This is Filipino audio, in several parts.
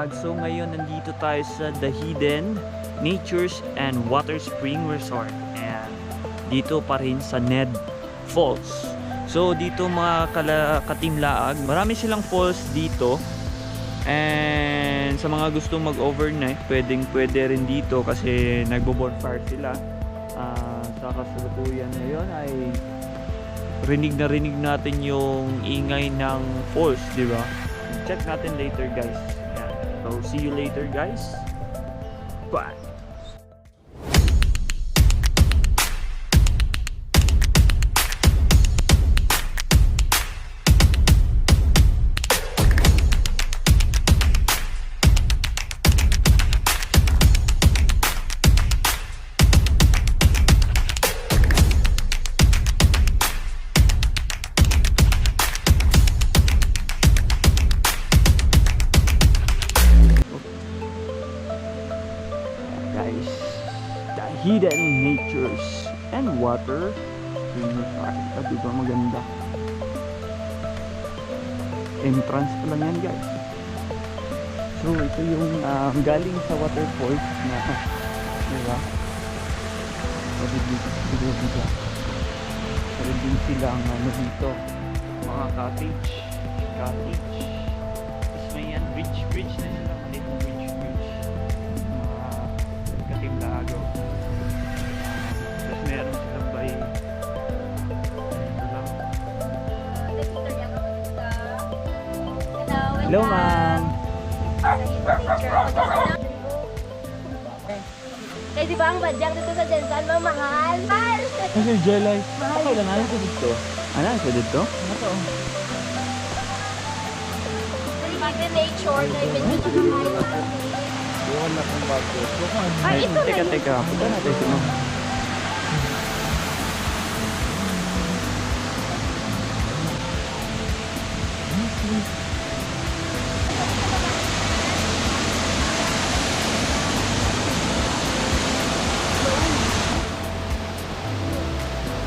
Laag. So ngayon nandito tayo sa The Hidden Natures and Water Spring Resort. And dito pa rin sa Ned Falls. So dito mga Ka-Team Laag, marami silang falls dito. And sa mga gustong mag-overnight, pwede rin dito kasi nagbo-bonfire sila. Sa kasalukuyan ngayon ay rinig natin yung ingay ng falls, di ba? Check natin later, guys. Yan. So see you later, guys. Bye. Guys, The Hidden Natures and Water Spring Resort. Diba maganda? Entrance pa lang yan, guys. So ito yung galing sa waterfalls na diba? Dito pero din silang dito mga cottage. Tapos may yan bridge na sila, maliit na bridge mga Ka-Team Lago. Tapos meron silang bay ito lang. Hello ma'am. Kaya di ba ang badyang dito sa Jensan, mamahal? Mahal! Kasi Jelay, okay lang ano sa dito? Ano sa dito? Ito. Hidden nature na medyo nakakain. Iwan na kong bago. Ay, ito na yun. Teka, punta natin si ma'am.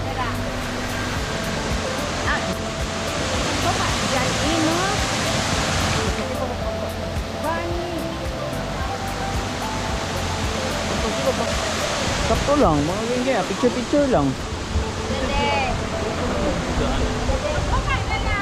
Tara. Baka, dyan, no? Sakto lang, mga ganyan, picture lang. Dede. Baka, dala.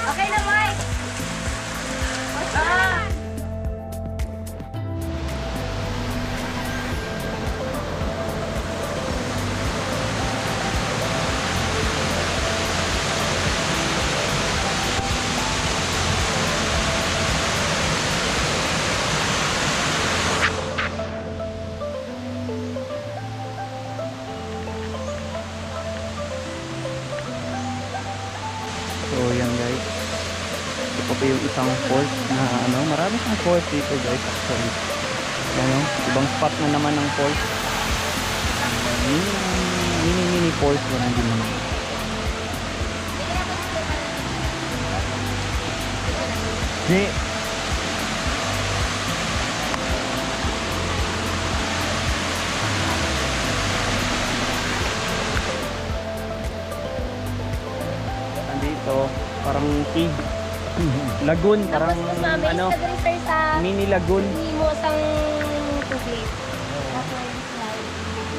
Okay na, Mike. So yan guys, ito pa yung isang falls na marami siyang falls dito guys actually. Yan, ibang spot na naman ng falls. Mini falls na din naman. Di. Andito, parang cave. Lagoon, parang mini lagoon. Hindi mo sang tubig.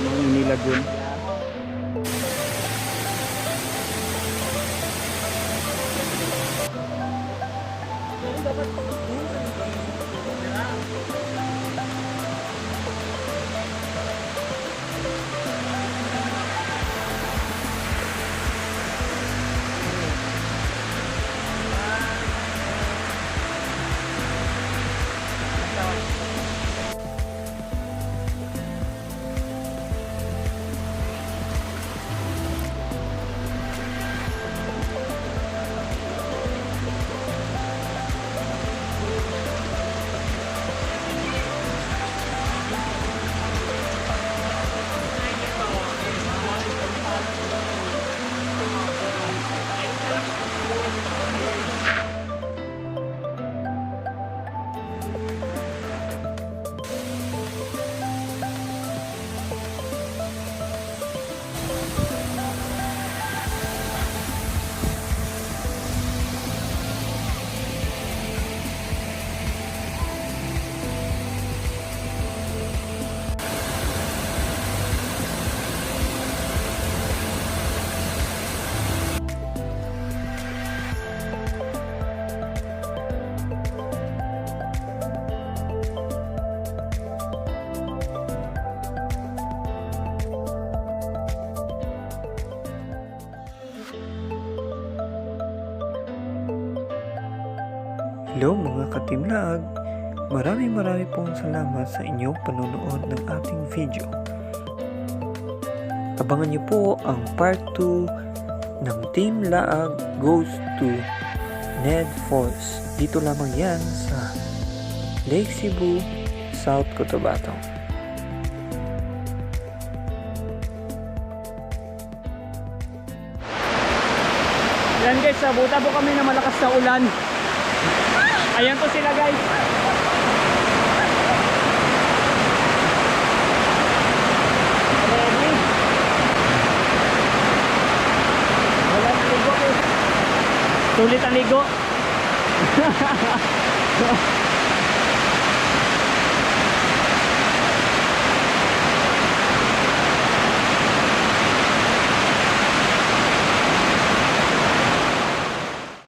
Mini lagoon. Hello mga katimlag! Maraming pong salamat sa inyong panonood ng ating video. Abangan niyo po ang part 2 ng Team Laag Goes to Ned Falls. Dito lamang yan sa Lake Cebu, South Cotabato. Yan guys, sabuta po kami na malakas na ulan. Ayan po sila guys. Ready? Wala na ligo eh. Sulit ang ligo.